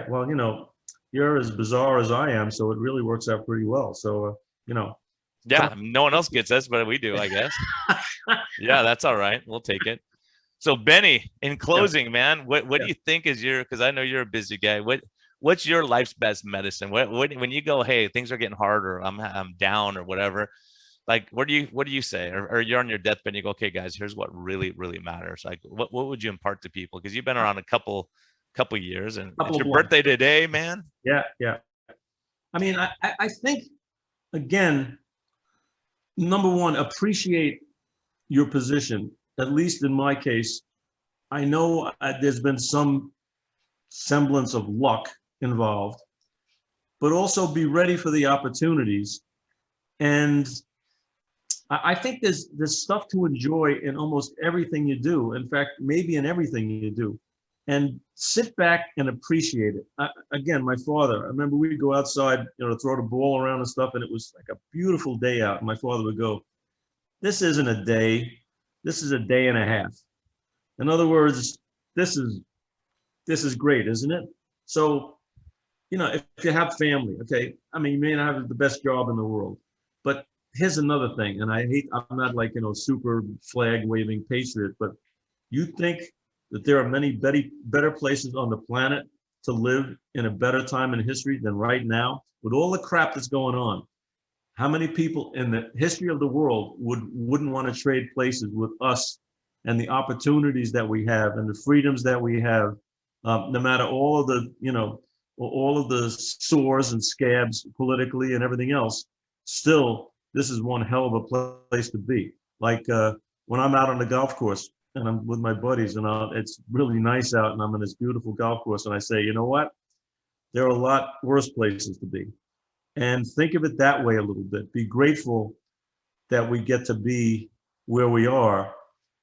Well, you're as bizarre as I am, so it really works out pretty well. So, yeah, no one else gets us, but we do, I guess. Yeah, that's all right. We'll take it. So Benny, in closing, man, what do you think is because I know you're a busy guy. What's your life's best medicine? When you go, hey, things are getting harder, I'm down or whatever, like, what do you say? Or you're on your deathbed and you go, okay, guys, here's what really, really matters. Like, what would you impart to people? Because you've been around a couple years, and it's your birthday today, man. Yeah. I mean, I think, again, number one, appreciate your position. At least in my case, I know there's been some semblance of luck involved, but also be ready for the opportunities. And I think there's stuff to enjoy in almost everything you do. In fact, maybe in everything you do. And sit back and appreciate it. Again, my father, I remember we'd go outside, to throw the ball around and stuff, and it was like a beautiful day out. And my father would go, this isn't a day, this is a day and a half. In other words, this is great, isn't it? So, if you have family, okay, I mean, you may not have the best job in the world, but here's another thing, and I'm not like, super flag waving patriot, but you think that there are many better places on the planet to live in a better time in history than right now? With all the crap that's going on, how many people in the history of the world wouldn't want to trade places with us and the opportunities that we have and the freedoms that we have, no matter all of the sores and scabs politically and everything else? Still, this is one hell of a place to be. Like when I'm out on the golf course and I'm with my buddies and it's really nice out and I'm in this beautiful golf course, and I say, you know what? There are a lot worse places to be. And think of it that way a little bit. Be grateful that we get to be where we are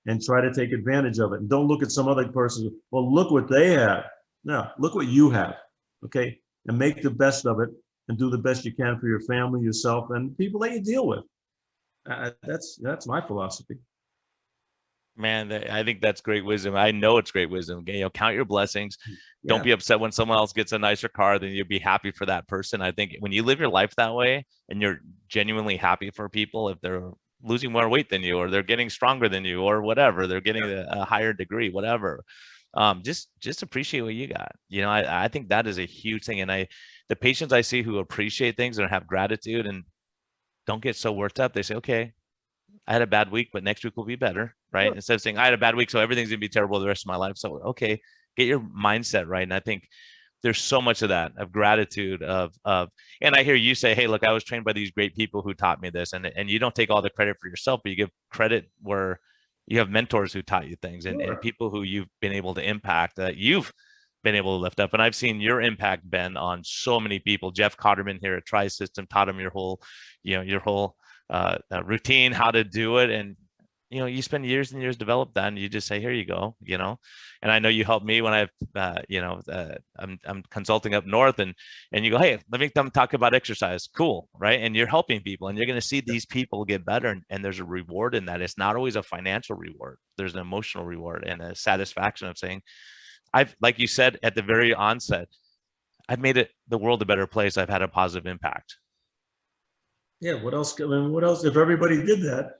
and try to take advantage of it. And don't look at some other person, well, look what they have. No, look what you have, okay? And make the best of it and do the best you can for your family, yourself, and people that you deal with. That's my philosophy. Man, I think that's great wisdom. I know it's great wisdom. Count your blessings. Don't Yeah, be upset when someone else gets a nicer car, then you'll be happy for that person. I think when you live your life that way and you're genuinely happy for people, if they're losing more weight than you, or they're getting stronger than you, or whatever, they're getting a higher degree, whatever. Just appreciate what you got. I think that is a huge thing. And the patients I see who appreciate things and have gratitude and don't get so worked up, they say, okay, I had a bad week, but next week will be better, right? sure. Instead of saying I had a bad week, so everything's gonna be terrible the rest of my life. So okay, get your mindset right. And I think there's so much of that, of gratitude, and I hear you say, hey, look, I was trained by these great people who taught me this. And you don't take all the credit for yourself, but you give credit where you have mentors who taught you things, and Sure. people who you've been able to impact, that you've been able to lift up. And I've seen your impact, Ben, on so many people. Jeff Cotterman here at Tri-System taught him your whole routine, how to do it. And you spend years and years develop that, and you just say, here you go. And I know you helped me when I'm consulting up north, and you go, hey, let me come talk about exercise. Cool, right? And you're helping people, and you're going to see these people get better, and there's a reward in that. It's not always a financial reward. There's an emotional reward and a satisfaction of saying, like you said at the very onset, I've made the world a better place. I've had a positive impact. Yeah, what else? I mean, what else? If everybody did that,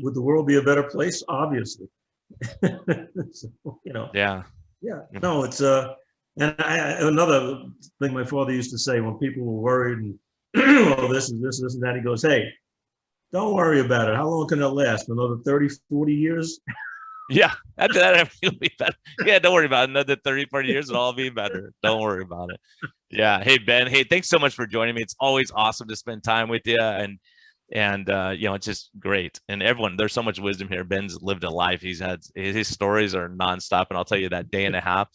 would the world be a better place? Obviously. So, Yeah. yeah, no, it's and another thing my father used to say when people were worried and well, this and that, he goes, hey, don't worry about it. How long can it last? Another 30, 40 years? Yeah, after that, everything will be better. Yeah, don't worry about it. Another 30, 40 years, it'll all be better. Don't worry about it. Yeah. Hey, Ben. Hey, thanks so much for joining me. It's always awesome to spend time with you. And it's just great. And everyone, there's so much wisdom here. Ben's lived a life. His stories are nonstop. And I'll tell you that day and a half,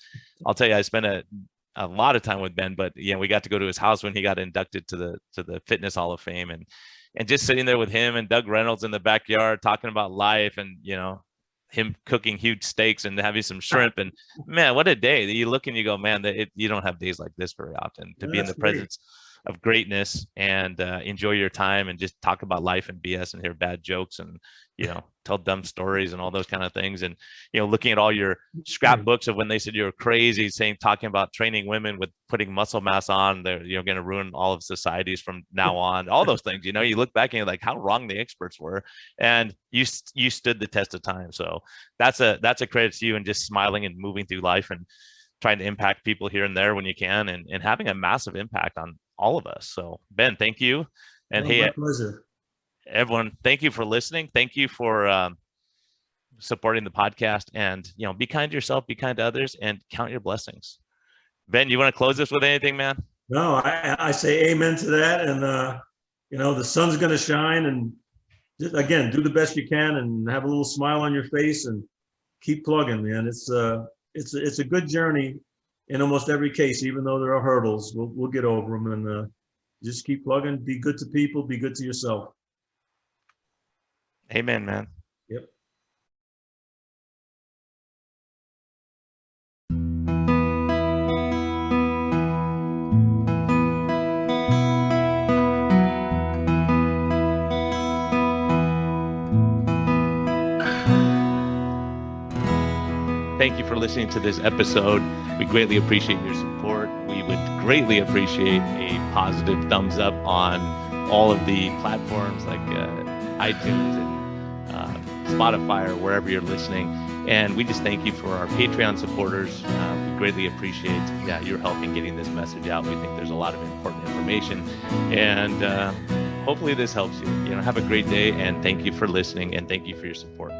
I'll tell you, I spent a lot of time with Ben, but we got to go to his house when he got inducted to the Fitness Hall of Fame, and just sitting there with him and Doug Reynolds in the backyard talking about life, and him cooking huge steaks and having some shrimp. And man, what a day. You look and you go, man, you don't have days like this very often, to be in the presence of greatness and enjoy your time and just talk about life and BS and hear bad jokes and tell dumb stories and all those kind of things. And looking at all your scrapbooks of when they said you were crazy, talking about training women with putting muscle mass on, they're going to ruin all of societies from now on, all those things. You look back and you're like, how wrong the experts were, and you stood the test of time. So that's a credit to you, and just smiling and moving through life and trying to impact people here and there when you can, and having a massive impact on all of us. So Ben, thank you. And hey, my pleasure. Everyone, thank you for listening. Thank you for supporting the podcast, and be kind to yourself, be kind to others, and count your blessings. Ben, you want to close this with anything, man? No, I say amen to that. And the sun's going to shine, and just, again, do the best you can and have a little smile on your face and keep plugging, man. It's a good journey in almost every case, even though there are hurdles. We'll get over them, and just keep plugging. Be good to people. Be good to yourself. Amen, man. Yep. Thank you for listening to this episode. We greatly appreciate your support. We would greatly appreciate a positive thumbs up on all of the platforms like iTunes and Spotify, or wherever you're listening. And we just thank you for our Patreon supporters. We greatly appreciate your help in getting this message out. We think there's a lot of important information, and hopefully this helps you. Have a great day, and thank you for listening, and thank you for your support.